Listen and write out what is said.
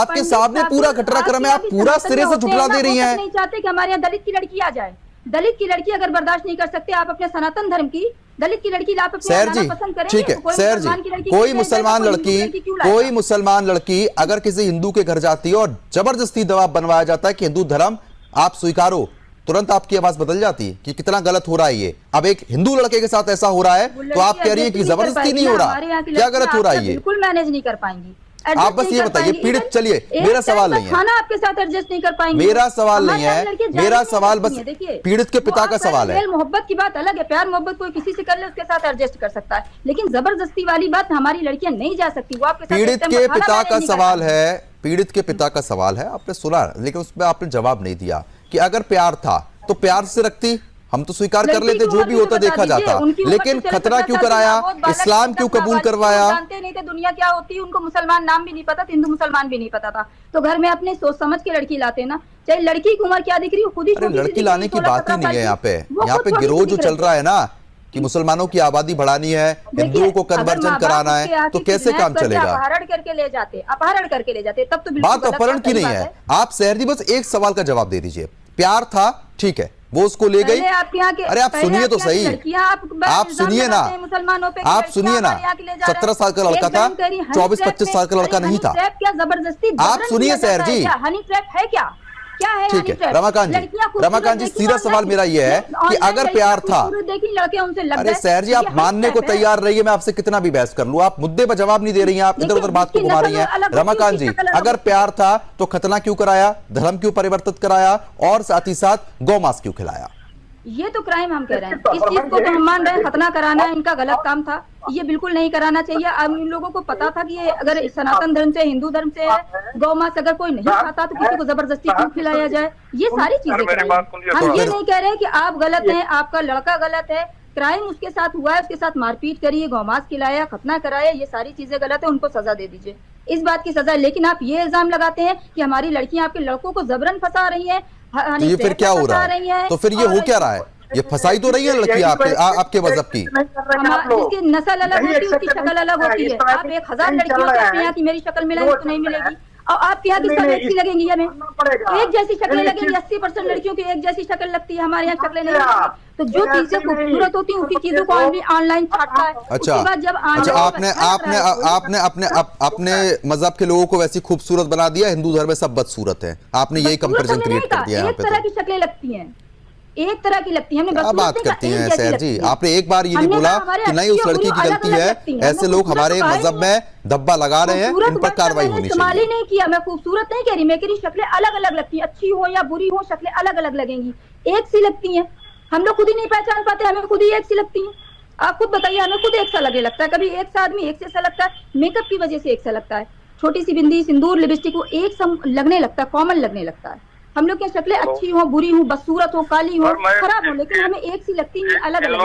आपके सामने पूरा घटनाक्रम है, आप पूरा सिरे से झुठला दे रही हैं। नहीं चाहते कि हमारे यहाँ दलित की लड़की आ जाए। दलित की लड़की अगर बर्दाश्त नहीं कर सकते आप अपने सनातन धर्म की, दलित की लड़की आप अपने सैर जी पसंद करें। ठीक है सैर जी, कोई मुसलमान लड़की अगर किसी हिंदू के घर जाती है और जबरदस्ती दबाव बनवाया जाता है कि हिंदू धर्म आप स्वीकारो, तुरंत आपकी आवाज बदल जाती है कि कितना गलत हो रहा है ये। अब एक हिंदू लड़के के साथ ऐसा हो रहा है तो आप कह रही है कि जबरदस्ती नहीं हो रहा, क्या गलत हो रहा है ये? बिल्कुल मैनेज नहीं कर पाएंगी। आप बस ये बताइए पीड़ित, चलिए मेरा सवाल नहीं है, खाना आपके साथ एडजस्ट नहीं कर पाएंगे, मेरा सवाल नहीं है, मेरा सवाल बस पीड़ित के पिता का सवाल है। मोहब्बत की बात अलग है, प्यार मोहब्बत कोई किसी से कर ले उसके साथ एडजस्ट कर सकता है, लेकिन जबरदस्ती वाली बात हमारी लड़कियां नहीं जा सकती। वो आपके पीड़ित के पिता का सवाल है, पीड़ित के पिता का सवाल है, आपने सुना लेकिन उसमें आपने जवाब नहीं दिया कि अगर प्यार था तो प्यार से रखती, हम तो स्वीकार कर लेते जो भी होता देखा जाता, लेकिन खतरा क्यों कराया, इस्लाम क्यों कबूल करवाया? जानते नहीं थे दुनिया क्या होती है, उनको मुसलमान नाम भी नहीं पता, हिंदू मुसलमान भी नहीं पता था, तो घर में अपने सोच समझ के लड़की लाते ना, चाहे लड़की की उम्र क्या दिख रही है खुद ही। लड़की लाने की बात ही नहीं है यहाँ पे गिरोह जो चल रहा है ना कि मुसलमानों की आबादी बढ़ानी है, हिंदुओं को कन्वर्जन कराना है, तो कैसे काम चलेगा? अपहरण करके ले जाते तब तो बात अपहरण की नहीं है। आप सैर जी बस एक सवाल का जवाब दे दीजिए, प्यार था ठीक है, वो उसको ले गई। अरे आप सुनिए तो सही, आप सुनिए ना, आप सुनिए ना, 17 साल का लड़का था, 24-25 साल का लड़का नहीं था। क्या जबरदस्ती? आप सुनिए सैर जी, हनी ट्रैप है क्या? क्या है? ठीक है रमाकांत जी सीधा सवाल मेरा ये है कि अगर प्यार था, अरे सैर जी आप मानने को तैयार रहिए, मैं आपसे कितना भी बहस कर लूं, आप मुद्दे पर जवाब नहीं दे रही हैं, आप इधर उधर बात को घुमा रही हैं। रमाकांत जी अगर प्यार था तो खतना क्यों कराया, धर्म क्यों परिवर्तित कराया और साथ ही साथ गौमांस क्यों खिलाया? ये तो क्राइम हम कह रहे हैं, इस चीज को तो हम मान रहे हैं, खतना कराना इनका गलत काम था, ये बिल्कुल नहीं कराना चाहिए। अब इन लोगों को पता था कि ये अगर सनातन धर्म से हिंदू धर्म से है, गौमांस अगर कोई नहीं खाता तो किसी को जबरदस्ती क्यों खिलाया जाए, ये सारी चीजें हम ये नहीं कह रहे कि आप गलत हैं, आपका लड़का गलत है, क्राइम उसके साथ हुआ है, उसके साथ मारपीट करी, गौमांस खिलाया, खतना कराया, ये सारी चीजें गलत है, उनको सजा दे दीजिए, इस बात की सजा। लेकिन आप ये इल्जाम लगाते हैं कि हमारी लड़कियां आपके लड़कों को जबरन फंसा रही है, तो ये फिर क्या हो रहा है? तो फिर ये हो क्या रहा है? ये फंसाई तो रही है लड़की आपके मजहब की, जिसकी नस्ल अलग होती है उसकी शक्ल अलग होती है। आप 1000 लड़कियों को अपने यहाँ की मेरी शक्ल मिलेगी तो नहीं मिलेगी, और आपके यहाँ की सब एक सी लगेंगी, हमें एक जैसी शक्लें लगेंगी। 80% लड़कियों की एक जैसी शक्ल लगती है, हमारे यहाँ शक्लें नहीं लगती। तो जो चीजें खूबसूरत होती हैं उसी चीजों को ऑनलाइन छाटता है। अच्छा जब आपने अपने मजहब के लोगों को वैसी खूबसूरत बना दिया, हिंदू धर्म में सब बदसूरत है, आपने यही कंपैरिजन क्रिएट कर दिया। एक तरह की शक्लें लगती हैं, एक तरह की लगती है, हमने क्या बात करती हैं सैर जी? आपने एक बार ये नहीं बोला कि नहीं उस लड़की की गलती है, ऐसे लोग हमारे मजहब में धब्बा लगा रहे हैं, इन पर कार्रवाई होनी चाहिए। नहीं किया, मैं खूबसूरत नहीं कह रही, मैं कह रही शक्लें अलग अलग लगती हैं, अच्छी हो या बुरी हो शक्लें अलग अलग लगेंगी, एक सी लगती हैं, हम लोग खुद ही नहीं पहचान पाते, हमें खुद ही एक सी लगती हैं। आप खुद बताइए, हमें खुद एक सा लगे लगता है, कभी एक सा आदमी एक जैसा लगता है, मेकअप की वजह से एक सा लगता है, छोटी सी बिंदी सिंदूर लिपस्टिक वो एक सा लगने लगता है, कॉमन लगने लगता है। हम लोग की शक्लें अच्छी हो बुरी हो, बदसूरत हो, काली हो, खराब हो, लेकिन हमें एक सी लगती है, अलग अलग।